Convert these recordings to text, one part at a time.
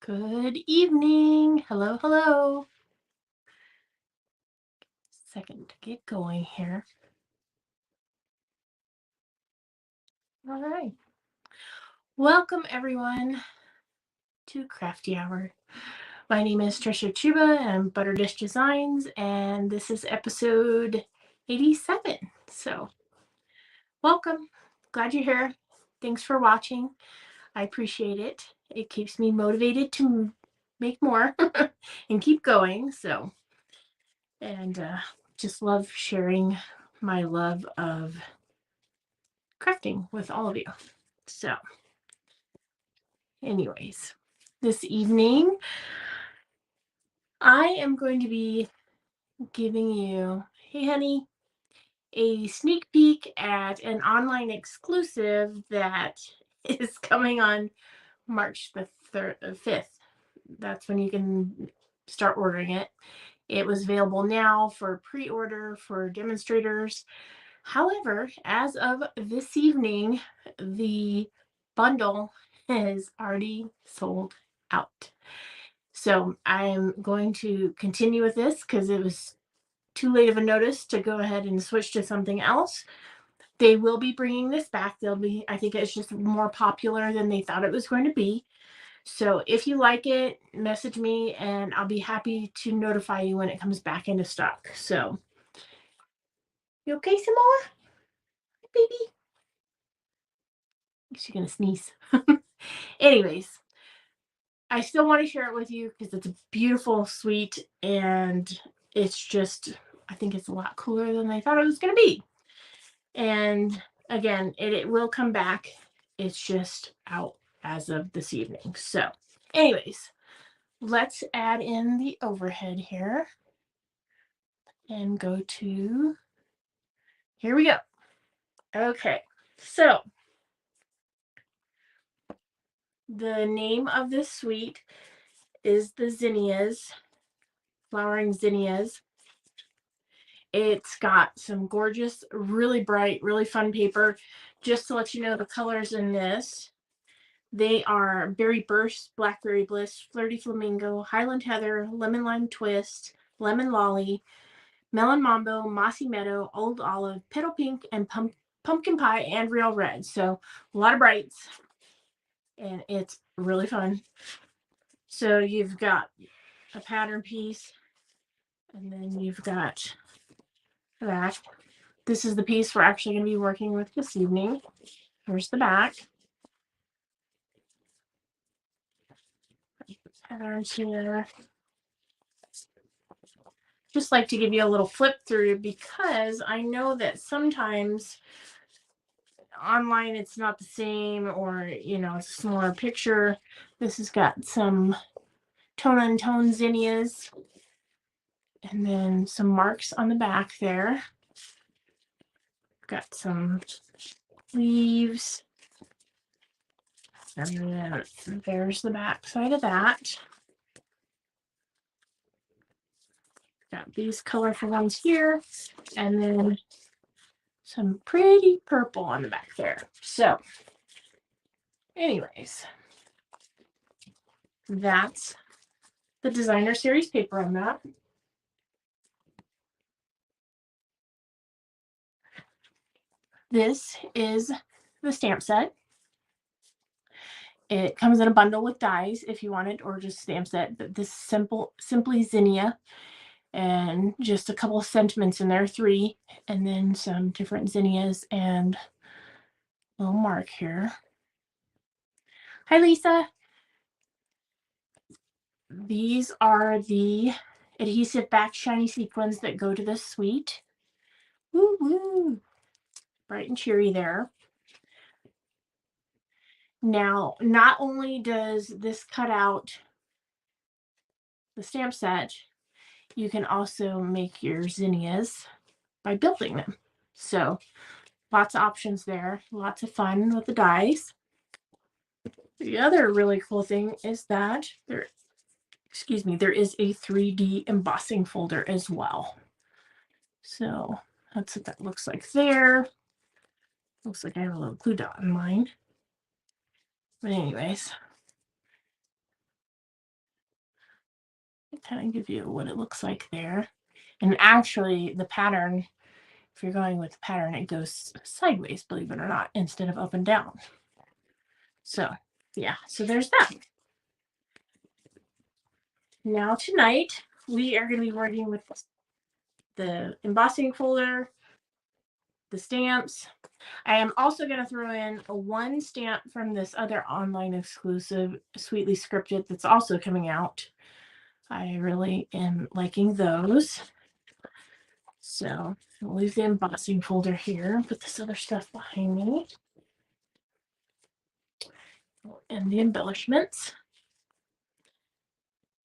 Good evening. Hello, hello. Second to get going here. All right. Welcome everyone to Crafty Hour. My name is 𝗧𝗢𝗘𝗖𝗓. I'm ButterDish Designs, and this is episode 87. So, welcome. Glad you're here. Thanks for watching. I appreciate it. It keeps me motivated to make more and keep going. So, and just love sharing my love of crafting with all of you. So, anyways, this evening I am going to be giving you, hey honey, a sneak peek at an online exclusive that is coming on March the 5th. That's when you can start ordering it. It was available now for pre-order for demonstrators. However, as of this evening, the bundle is already sold out. So I'm going to continue with this because it was too late of a notice to go ahead and switch to something else. They will be bringing this back. I think it's just more popular than they thought it was going to be. So if you like it, message me and I'll be happy to notify you when it comes back into stock. So, you okay, Samoa? Baby? She's gonna sneeze. Anyways, I still want to share it with you because it's a beautiful, sweet, and it's just, I think it's a lot cooler than I thought it was gonna be. And again, it will come back. It's just out as of this evening. So, anyways, let's add in the overhead here and go to, here we go. Okay, so the name of this suite is the Zinnias, flowering Zinnias. It's got some gorgeous, really bright, really fun paper. Just to let you know the colors in this, they are Berry Burst, Blackberry Bliss, Flirty Flamingo, Highland Heather, Lemon Lime Twist, Lemon Lolly, Melon Mambo, Mossy Meadow, Old Olive, Petal Pink, and Pumpkin Pie and Real Red. So a lot of brights, and it's really fun. So you've got a pattern piece, and then you've got that. This is the piece we're actually going to be working with this evening. Here's the back. Patterns here. Just like to give you a little flip through because I know that sometimes online it's not the same, or it's a smaller picture. This has got some tone on tone zinnias and then some marks on the back there. Got some leaves, and then there's the back side of that. Got these colorful ones here, and then some pretty purple on the back there. So anyways, that's the designer series paper on that. This is the stamp set. It comes in a bundle with dies if you want it, or just stamp set. But this simply zinnia, and just a couple of sentiments in there, 3, and then some different zinnias and a little mark here. Hi, Lisa. These are the adhesive back shiny sequins that go to this suite. Woo woo! Bright and cheery there. Now, not only does this cut out the stamp set, you can also make your zinnias by building them. So lots of options there, lots of fun with the dies. The other really cool thing is that there is a 3D embossing folder as well. So that's what that looks like there. Looks like I have a little glue dot in mine. But anyways, kind of give you what it looks like there. And actually, the pattern, if you're going with the pattern, it goes sideways, believe it or not, instead of up and down. So, yeah, so there's that. Now tonight, we are going to be working with the embossing folder, the stamps. I am also going to throw in one stamp from this other online exclusive, Sweetly Scripted, that's also coming out. I really am liking those. So I'll leave the embossing folder here, put this other stuff behind me, and the embellishments.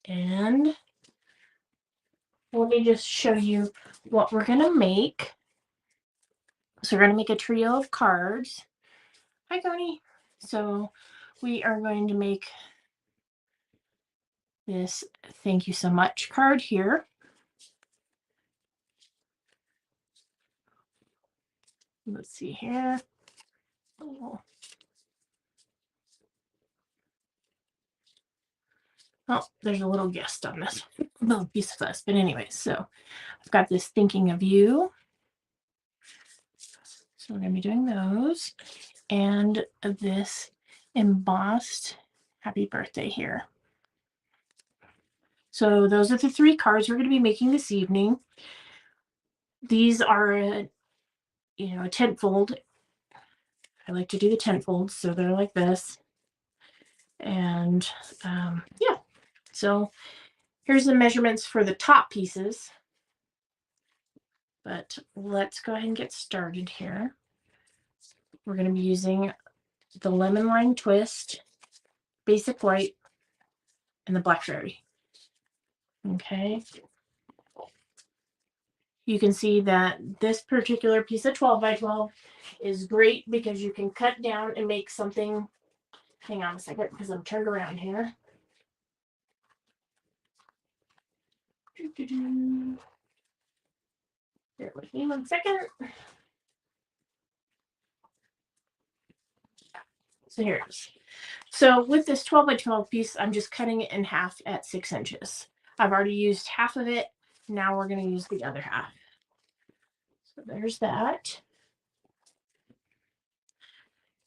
And let me just show you what we're going to make. So we're going to make a trio of cards. Hi, Coney. So we are going to make this thank you so much card here. Let's see here. Oh, there's a little guest on this little piece of us. But anyway, so I've got this thinking of you. So we're going to be doing those. And this embossed happy birthday here. So those are the 3 cards we're going to be making this evening. These are a tent fold. I like to do the tent folds, so they're like this. And yeah, so here's the measurements for the top pieces. But let's go ahead and get started here. We're going to be using the lemon lime twist, basic white, and the blackberry. Okay. You can see that this particular piece of 12 by 12 is great because you can cut down and make something. Hang on a second because I'm turned around here. Bear with me 1 second. So here it is. So with this 12 by 12 piece, I'm just cutting it in half at 6 inches. I've already used half of it. Now we're going to use the other half. So there's that.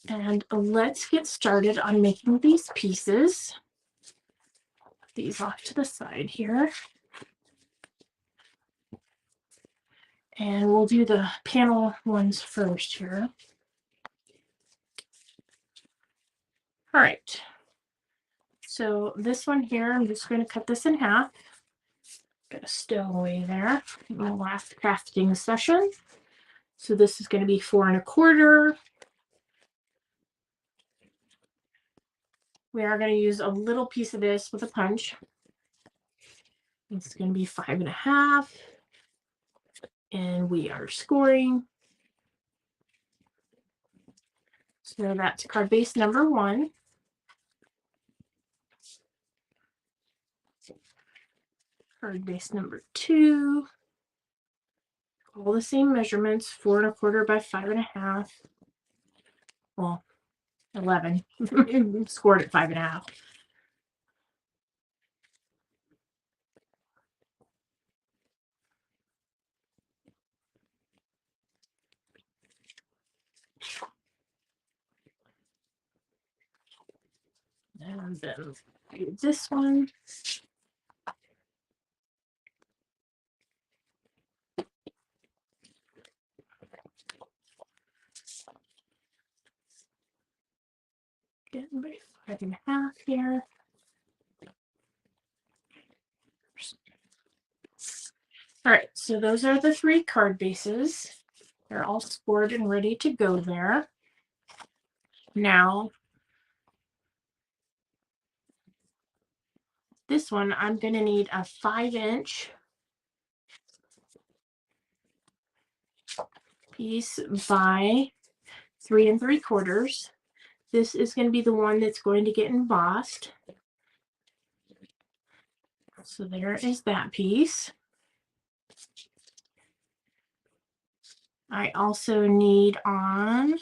And let's get started on making these pieces. Put these off to the side here. And we'll do the panel ones first here. All right. So this one here, I'm just going to cut this in half. Got a stowaway there in my last crafting session. So this is going to be 4 1/4. We are going to use a little piece of this with a punch. It's going to be 5 1/2. And we are scoring. So that's card base number 1. Card base number 2. All the same measurements, 4 1/4 by 5 1/2. Well, 11. Scored at 5 1/2. And then do this one. Getting by 5 1/2 here. All right, so those are the 3 card bases. They're all scored and ready to go there. Now, this one, I'm going to need a 5-inch piece by 3 3/4. This is going to be the one that's going to get embossed. So there is that piece. I also need on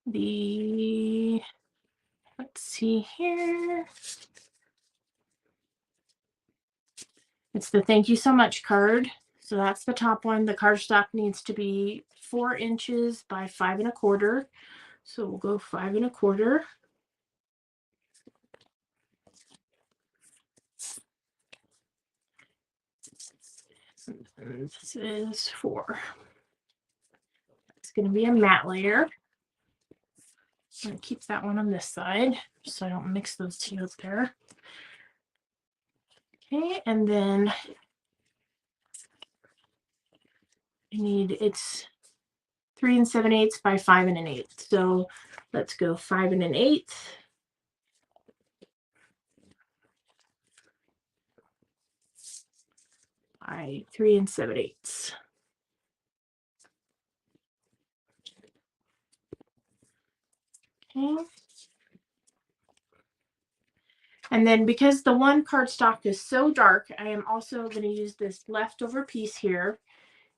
the, let's see here. It's the thank you so much card. So that's the top one. The cardstock needs to be 4 inches by 5 1/4. So we'll go 5 1/4. And this is 4. It's going to be a matte layer. I'm going to keep that one on this side so I don't mix those two up there. Okay, and then I need, it's 3 7/8 by 5 1/8. So let's go 5 1/8. By 3 7/8. Okay. And then because the one cardstock is so dark, I am also going to use this leftover piece here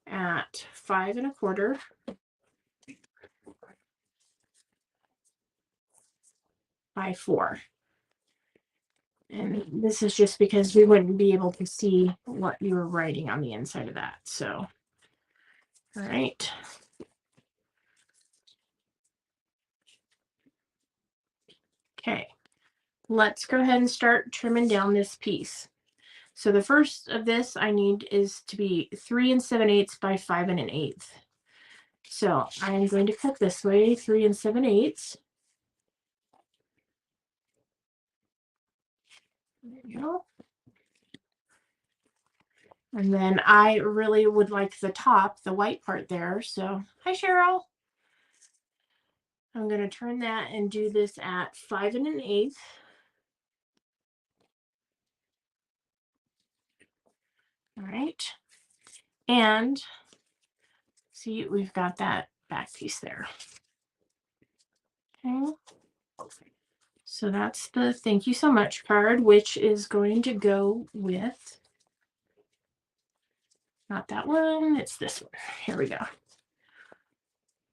at 5 1/4. By 4. And this is just because we wouldn't be able to see what you were writing on the inside of that. So, all right. Okay, let's go ahead and start trimming down this piece. So the first of this I need is to be 3 7/8 by 5 1/8. So I'm going to cut this way, 3 7/8. There you go. And then I really would like the top, the white part there. So, hi, Cheryl. I'm going to turn that and do this at 5 1/8. All right. And see, we've got that back piece there. Okay. So that's the thank you so much card, which is going to go with, not that one, it's this one. Here we go.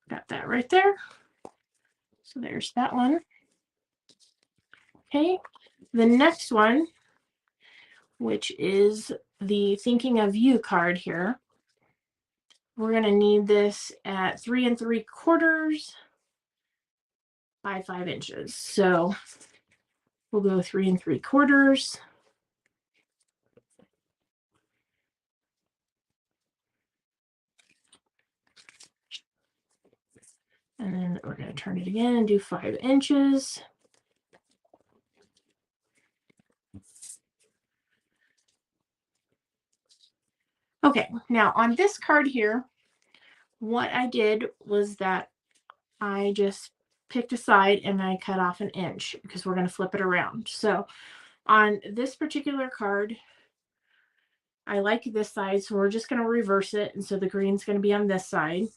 Got that right there. So there's that one. Okay. The next one, which is the thinking of you card here. We're going to need this at 3 3/4 by 5 inches. So we'll go 3 3/4. And then we're going to turn it again and do 5 inches. Okay, now on this card here, what I did was that I just picked a side and I cut off 1 inch because we're going to flip it around. So on this particular card, I like this side, so we're just going to reverse it. And so the green's going to be on this side.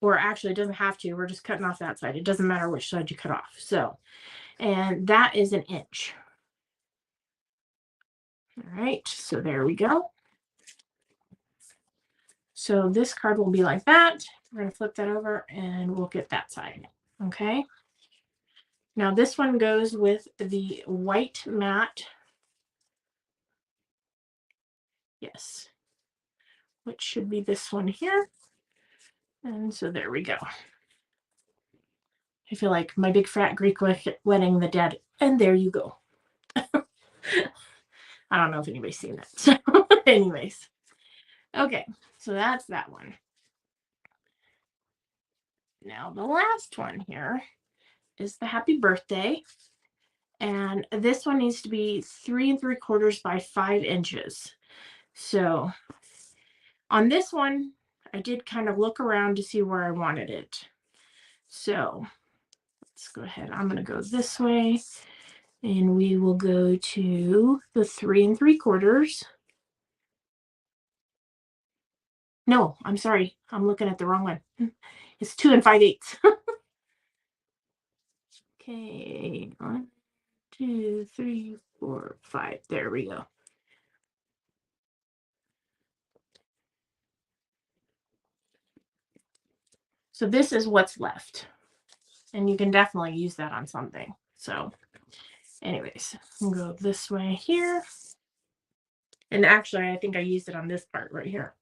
Or actually, it doesn't have to. We're just cutting off that side. It doesn't matter which side you cut off. So, and that is 1 inch. All right, so there we go. So this card will be like that. We're going to flip that over and we'll get that side. Okay. Now this one goes with the white matte. Yes. Which should be this one here. And so there we go. I feel like my big fat Greek wedding, the dead. And there you go. I don't know if anybody's seen that. So anyways. Okay. So that's that one. Now the last one here is the happy birthday. And this one needs to be 3 3/4 by 5 inches. So on this one, I did kind of look around to see where I wanted it. So let's go ahead. I'm going to go this way and we will go to the 3 3/4. No, I'm sorry. I'm looking at the wrong one. It's 2 5/8. Okay. 1, 2, 3, 4, 5. There we go. So this is what's left. And you can definitely use that on something. So anyways, we'll go this way here. And actually, I think I used it on this part right here.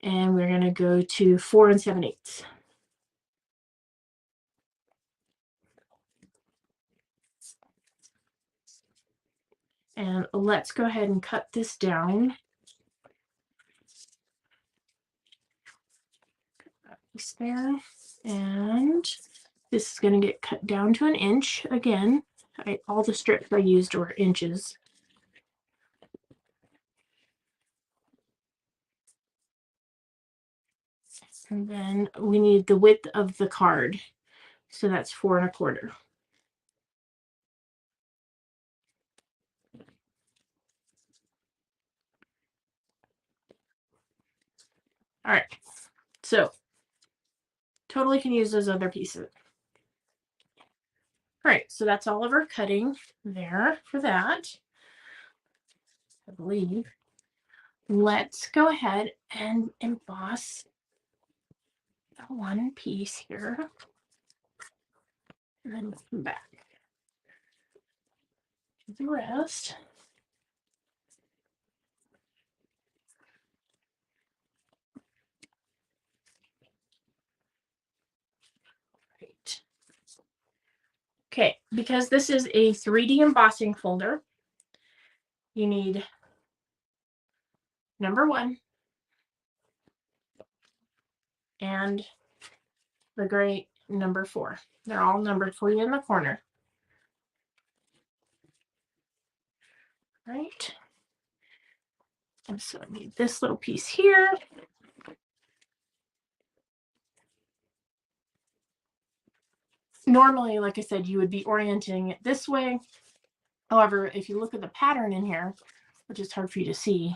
And we're going to go to 4 7/8. And let's go ahead and cut this down. Piece there. And this is going to get cut down to 1 inch again. All the strips I used were inches. And then we need the width of the card. So that's 4 1/4. All right. So totally can use those other pieces. All right. So that's all of our cutting there for that, I believe. Let's go ahead and emboss one piece here. And then come back to the rest. Right. Okay, because this is a 3D embossing folder, you need number 1 and the gray number 4. They're all numbered for you in the corner. Right. And so I need this little piece here. Normally, like I said, you would be orienting it this way. However, if you look at the pattern in here, which is hard for you to see,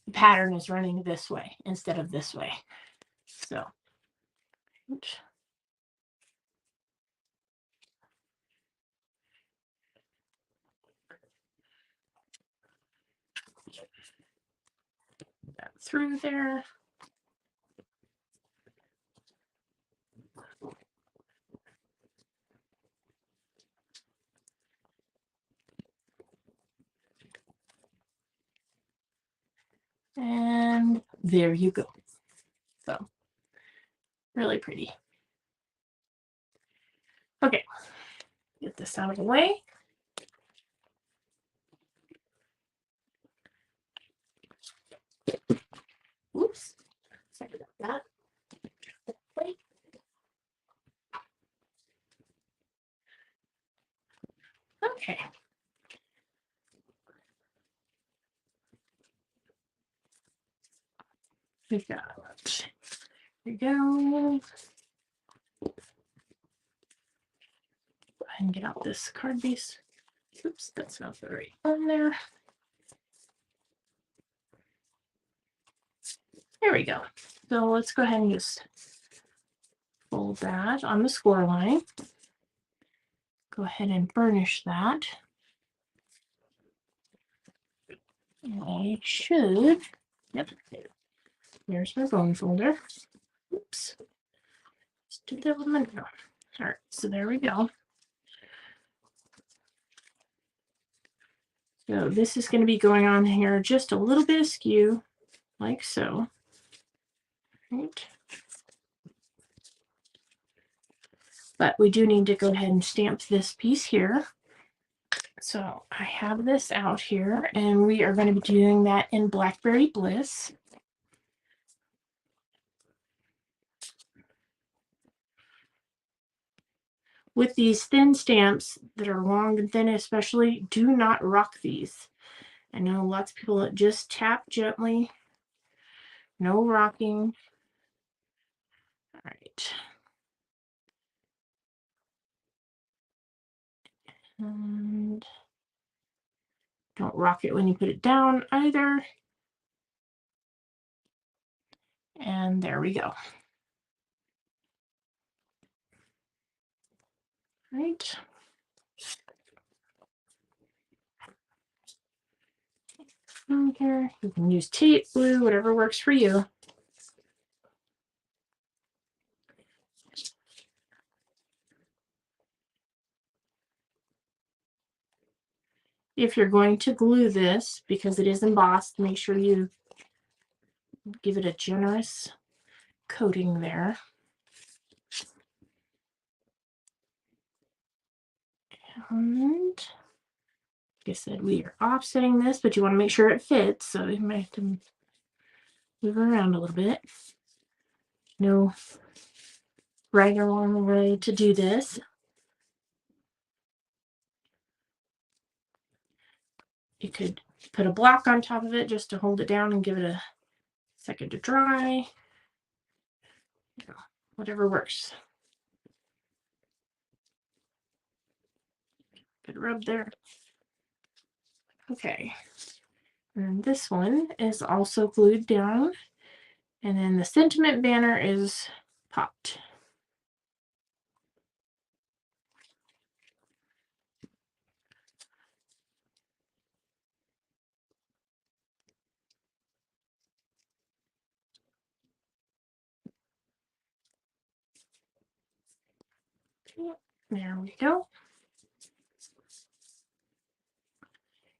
the pattern is running this way instead of this way. So, that through there. And there you go. So, really pretty. Okay, get this out of the way. Oops, sorry about that. Okay. We've got, here we go. Go ahead and get out this card piece. Oops, that's not the right one there. There we go. So let's go ahead and just fold that on the score line. Go ahead and burnish that. I should, yep, there's my bone folder. Oops, just did that with my nail. All right, so there we go. So this is going to be going on here just a little bit askew, like so. Right. But we do need to go ahead and stamp this piece here. So I have this out here, and we are going to be doing that in Blackberry Bliss. With these thin stamps that are long and thin especially, do not rock these. I know lots of people that just tap gently. No rocking. All right. And don't rock it when you put it down either. And there we go. Right. Here, you can use tape, glue, whatever works for you. if you're going to glue this, because it is embossed, make sure you give it a generous coating there. And like I said, we are offsetting this, but you want to make sure it fits, so you might have to move it around a little bit. No right or wrong way to do this. You could put a block on top of it just to hold it down and give it a second to dry. You know, whatever works. Good rub there. Okay. And this one is also glued down. And then the sentiment banner is popped. There we go.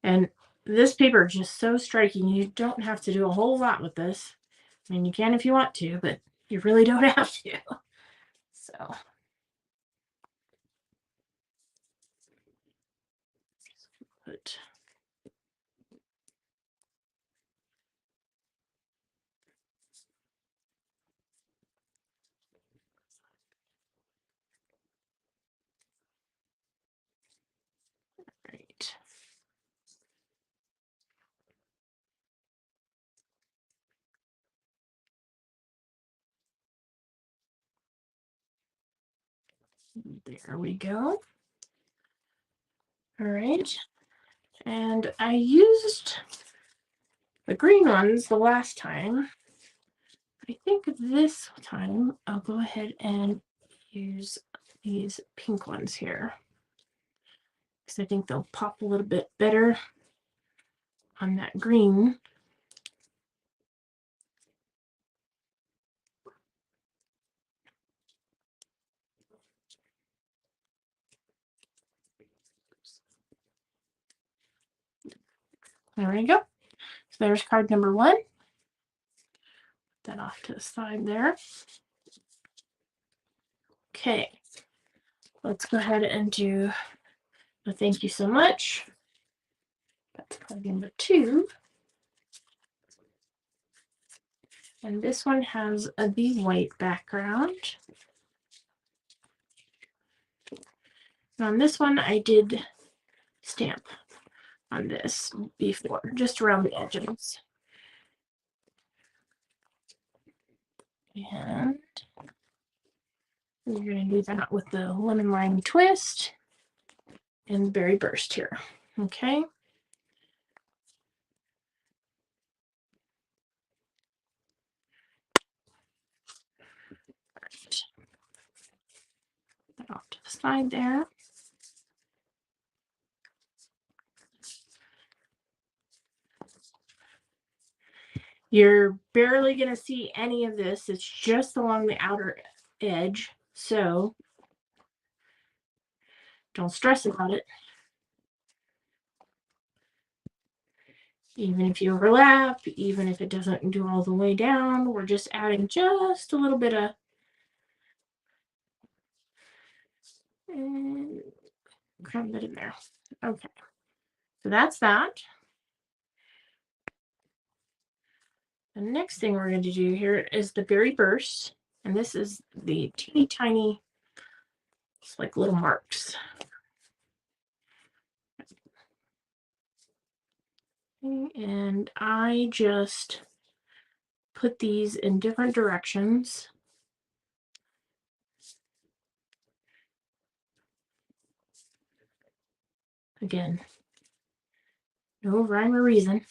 And this paper is just so striking. You don't have to do a whole lot with this. I mean, you can if you want to, but you really don't have to. So put right. There we go. All right. And I used the green ones the last time. I think this time I'll go ahead and use these pink ones here, because I think they'll pop a little bit better on that green. There we go. So there's card number 1. Put that off to the side there. Okay, let's go ahead and do a thank you so much. That's card number 2. And this one has the white background. And on this one, I did stamp on this before, just around the edges. And we're going to do that with the lemon lime twist and berry burst here. Okay. Right. Put that off to the side there. You're barely going to see any of this. It's just along the outer edge. So don't stress about it. Even if you overlap, even if it doesn't do all the way down, we're just adding just a little bit of cram that in there. Okay. So that's that. The next thing we're going to do here is the berry burst. And this is the teeny tiny, it's like little marks. And I just put these in different directions. Again, no rhyme or reason.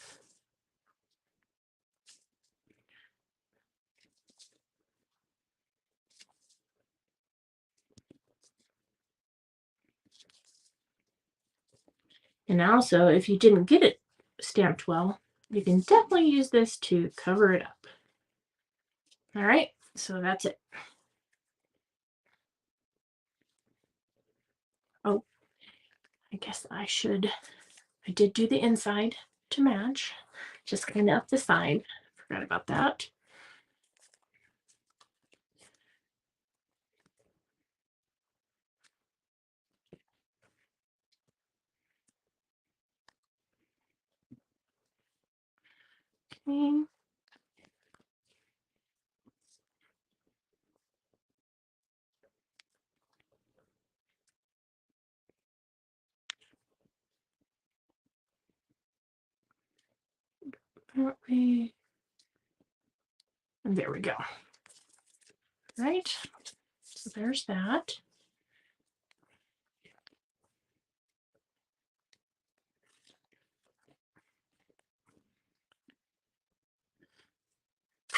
And also, if you didn't get it stamped well, you can definitely use this to cover it up. All right, so that's it. Oh, I guess I should I did do the inside to match, just kind of up the side. Forgot about that. Okay. And there we go. Right. So there's that.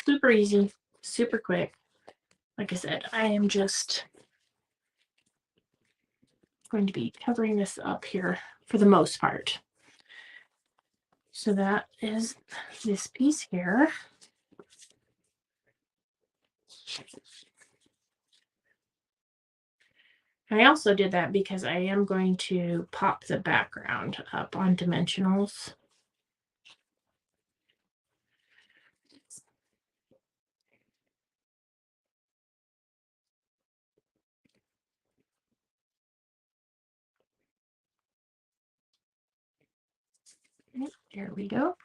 Super easy, super quick. Like I said, I am just going to be covering this up here for the most part. So that is this piece here. I also did that because I am going to pop the background up on dimensionals. There we go.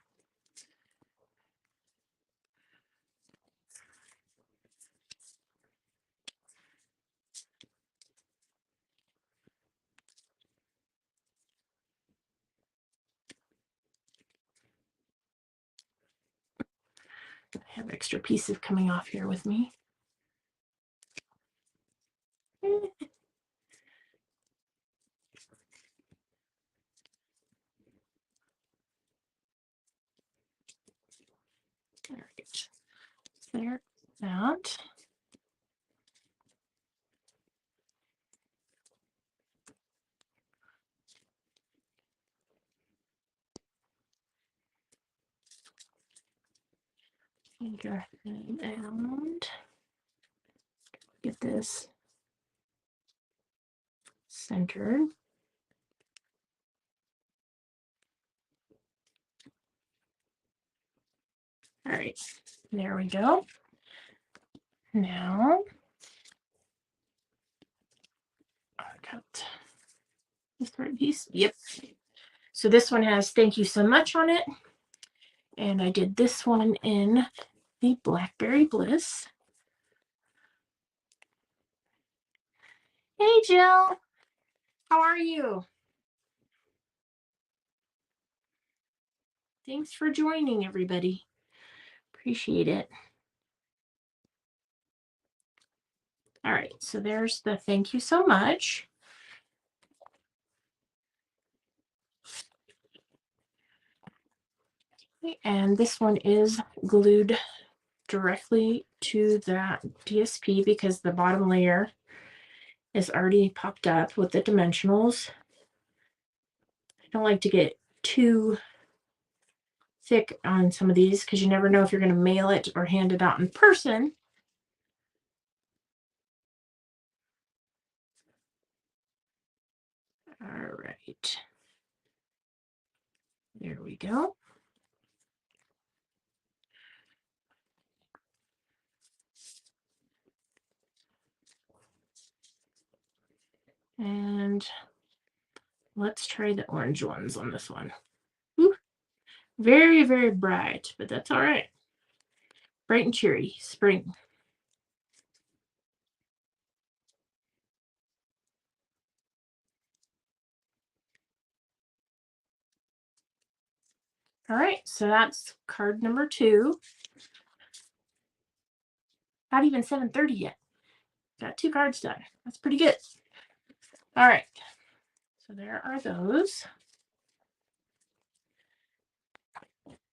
I have extra pieces coming off here with me. All right, there, that. And go ahead and get this centered. All right, there we go. Now, I got this right piece. Yep. So this one has "Thank you so much" on it. And I did this one in the Blackberry Bliss. Hey, Jill. How are you? Thanks for joining, everybody. Appreciate it. All right, so there's the "Thank you so much." And this one is glued directly to that DSP because the bottom layer is already popped up with the dimensionals. I don't like to get too thick on some of these because you never know if you're going to mail it or hand it out in person. All right. There we go. And let's try the orange ones on this one. Ooh, very, very bright, but that's all right. Bright and cheery, spring. All right, so that's card number 2. Not even 7:30 yet. Got 2 cards done. That's pretty good. All right, so there are those.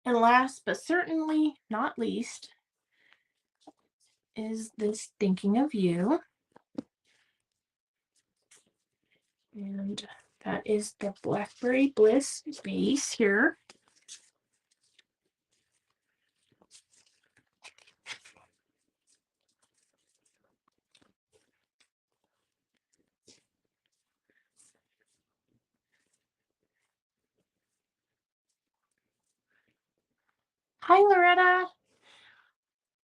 And last but certainly not least is this "Thinking of You." And that is the Blackberry Bliss base here. Hi, Loretta.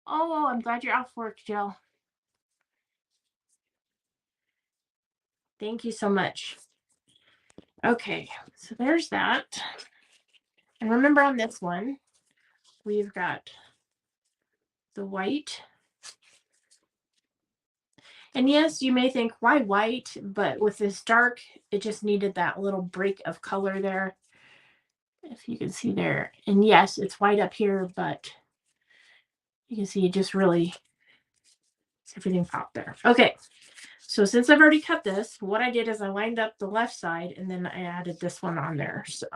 Oh, I'm glad you're off work, Jill. Thank you so much. Okay, so there's that. And remember on this one, we've got the white. And yes, you may think, why white? But with this dark, it just needed that little break of color there. If you can see there. And yes, it's white up here, but you can see it just really, everything popped there. Okay, so since I've already cut this, what I did is I lined up the left side and then I added this one on there. So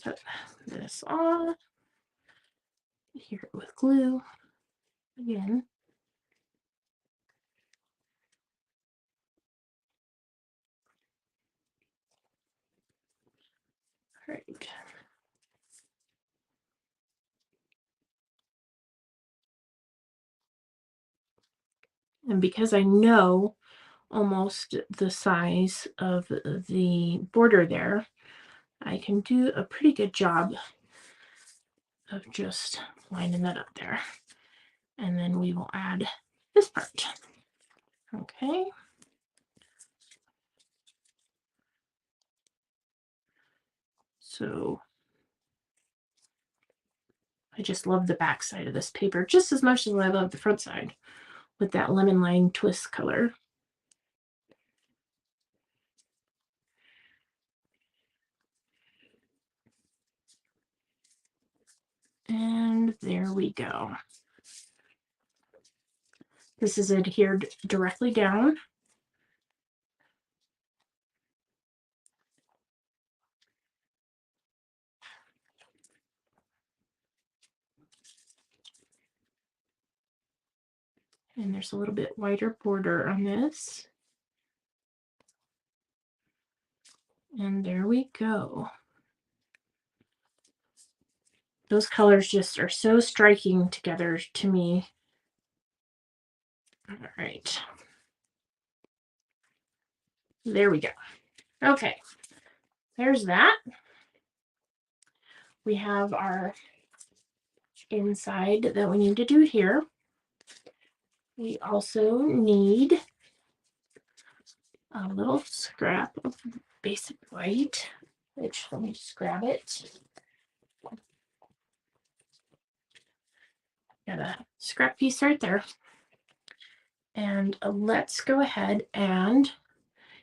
put this on here with glue again. All right. And because I know almost the size of the border there, I can do a pretty good job of just lining that up there. And then we will add this part. Okay. So I just love the back side of this paper just as much as I love the front side with that lemon lime twist color. And there we go. This is adhered directly down. And there's a little bit wider border on this. And there we go. Those colors just are so striking together to me. All right. There we go. Okay. There's that. We have our inside that we need to do here. We also need a little scrap of basic white, which let me just grab it. Got a scrap piece right there. And let's go ahead and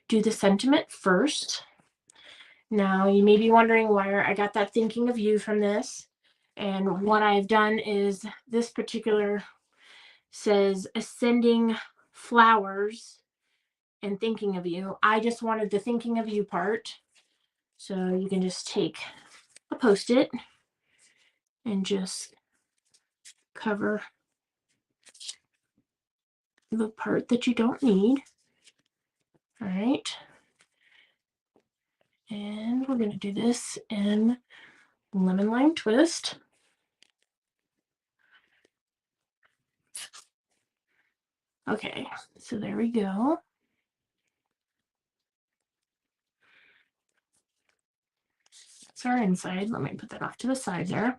do the sentiment first. Now, you may be wondering where I got that thinking of you from this. And what I've done is this particular says ascending flowers and thinking of you. I just wanted the thinking of you part. So you can just take a Post-it and just cover the part that you don't need. All right. And we're going to do this in lemon lime twist. Okay, so there we go. That's our inside. Let me put that off to the side there.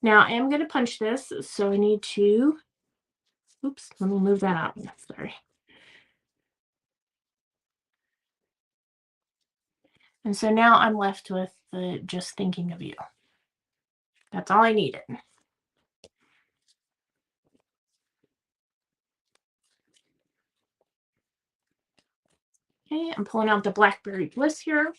Now I am going to punch this, so I need to, oops, let me move that out. Sorry. And so now I'm left with the just thinking of you. That's all I needed. Okay, I'm pulling out the Blackberry Bliss here.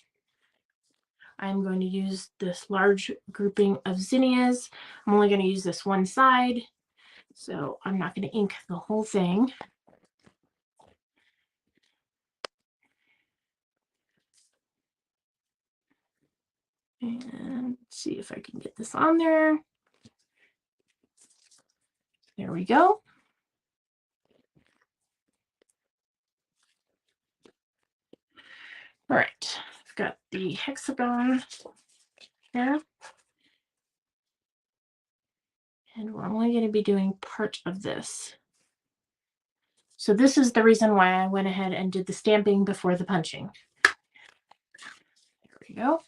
I'm going to use this large grouping of zinnias. I'm only going to use this one side, so I'm not going to ink the whole thing. And let's see if I can get this on there. There we go. All right, I've got the hexagon here. And we're only going to be doing part of this. So this is the reason why I went ahead and did the stamping before the punching. There we go.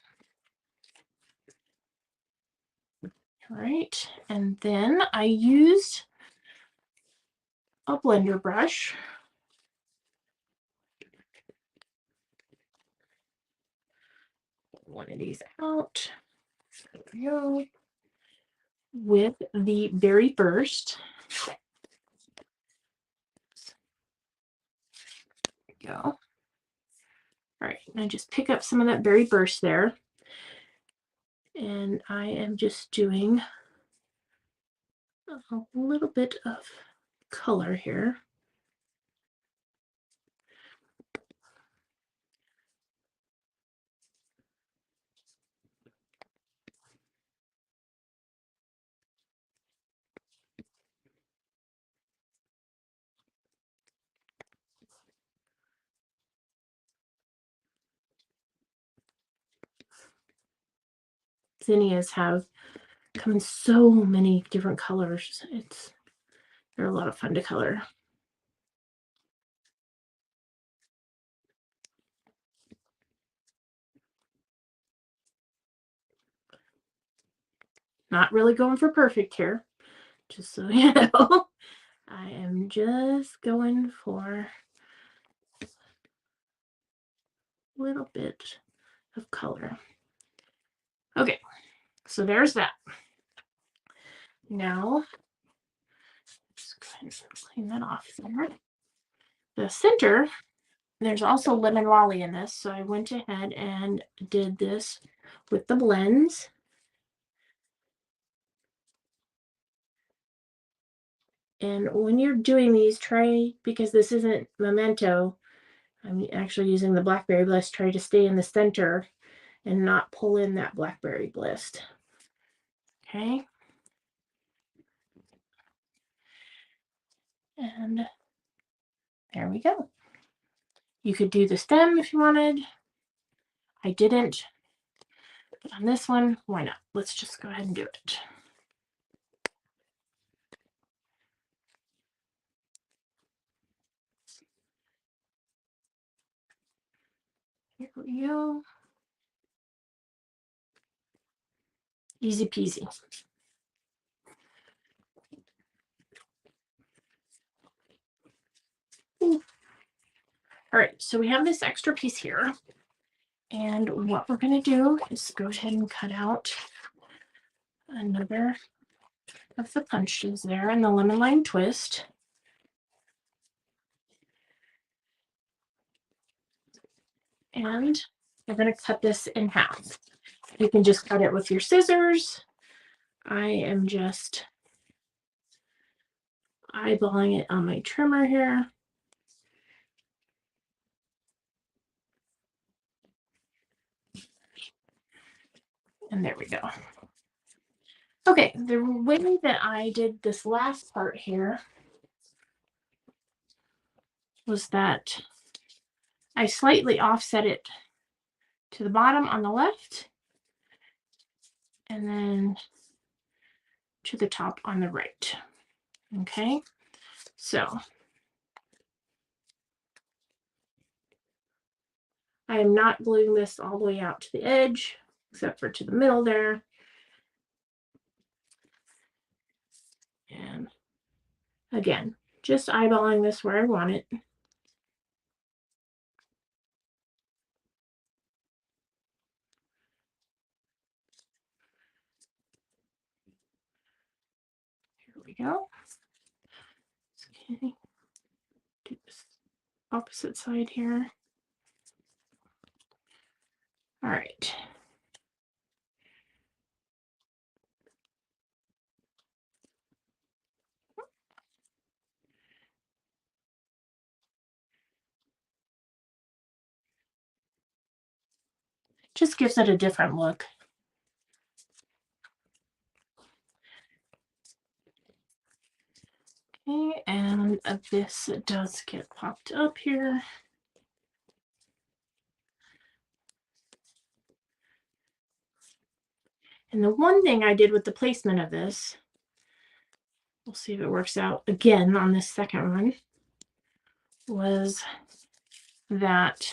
All right, and then I used a blender brush. One of these out. There we go. With the Berry Burst. There we go. All right, and I just pick up some of that Berry Burst there. And I am just doing a little bit of color here. Zinnias have come in so many different colors. They're a lot of fun to color. Not really going for perfect here, just so you know. I am just going for a little bit of color. Okay, so there's that. Now, let's go ahead and clean that off there. The center, there's also lemon lolly in this, so I went ahead and did this with the blends. And when you're doing these, try, because this isn't memento, I'm actually using the blackberry bliss, try to stay in the center and not pull in that blackberry bliss. Okay. And there we go. You could do the stem if you wanted. I didn't. But on this one, why not? Let's just go ahead and do it. Here we go. Easy peasy. Ooh. All right, so we have this extra piece here. And what we're going to do is go ahead and cut out another of the punches there in the lemon lime twist. And we're going to cut this in half. You can just cut it with your scissors. I am just eyeballing it on my trimmer here. And there we go. Okay, the way that I did this last part here was that I slightly offset it to the bottom on the left and then to the top on the right. Okay, so I am not gluing this all the way out to the edge, except for to the middle there. And again, just eyeballing this where I want it. Here we go. Okay. Do this opposite side here. All right. Just gives it a different look. Okay, and this does get popped up here. And the one thing I did with the placement of this, we'll see if it works out again on this second one, was that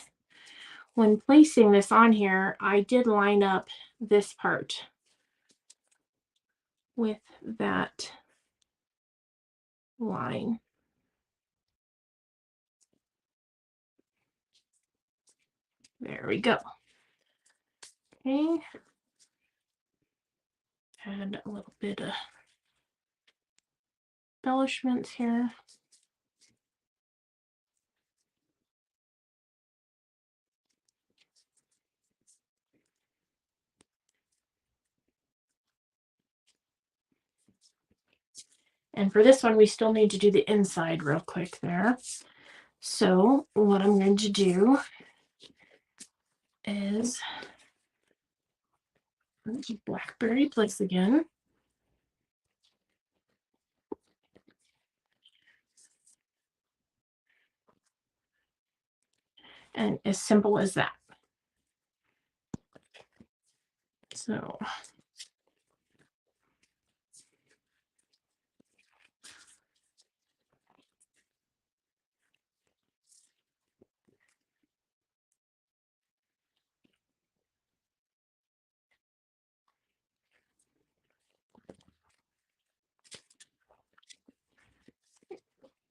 when placing this on here, I did line up this part with that line. There we go. Okay. Add a little bit of embellishments here. And for this one, we still need to do the inside real quick there. So what I'm going to do is 𝗧𝗢𝗣𝗘𝗖𝗓 again. And as simple as that. So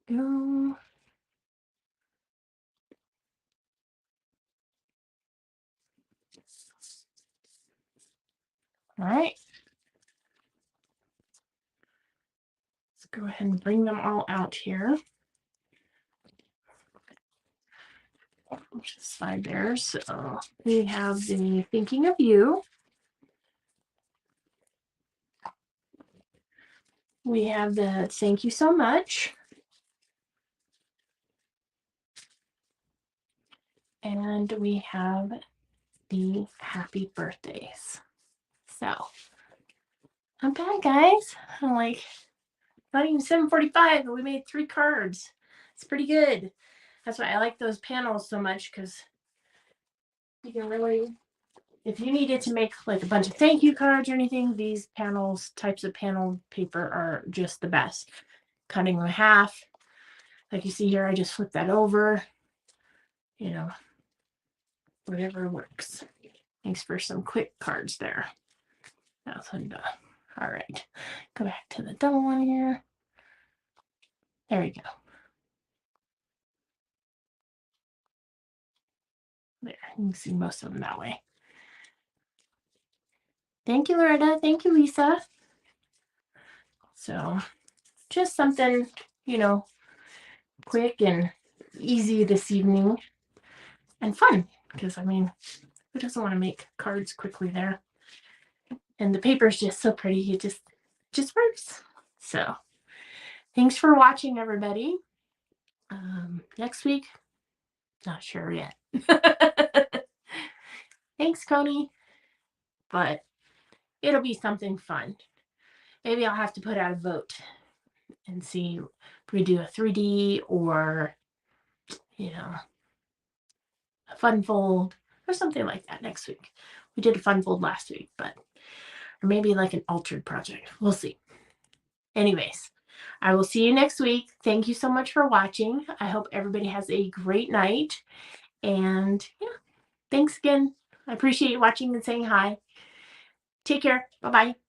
go. All right. Let's go ahead and bring them all out here. Which is side there. So we have the thinking of you. We have the thank you so much. And we have the happy birthdays. So not bad, guys. I'm like, not even 7:45, but we made 3 cards. It's pretty good. That's why I like those panels so much, because you can really, if you needed to make like a bunch of thank you cards or anything, these types of panel paper are just the best. Cutting them in half. Like you see here, I just flip that over. You know, whatever works. Thanks for some quick cards there. That's done. All right. Go back to the double one here. There you go. There, you can see most of them that way. Thank you, Loretta. Thank you, Lisa. So just something, you know, quick and easy this evening and fun, because I mean, who doesn't want to make cards quickly there? And the paper is just so pretty. It just works. So thanks for watching, everybody. Next week, not sure yet. Thanks, Coney. But it'll be something fun. Maybe I'll have to put out a vote and see if we do a 3D or, you know, a fun fold or something like that next week. We did a fun fold last week, but or maybe like an altered project. We'll see. Anyways, I will see you next week. Thank you so much for watching. I hope everybody has a great night. And yeah, thanks again. I appreciate you watching and saying hi. Take care. Bye-bye.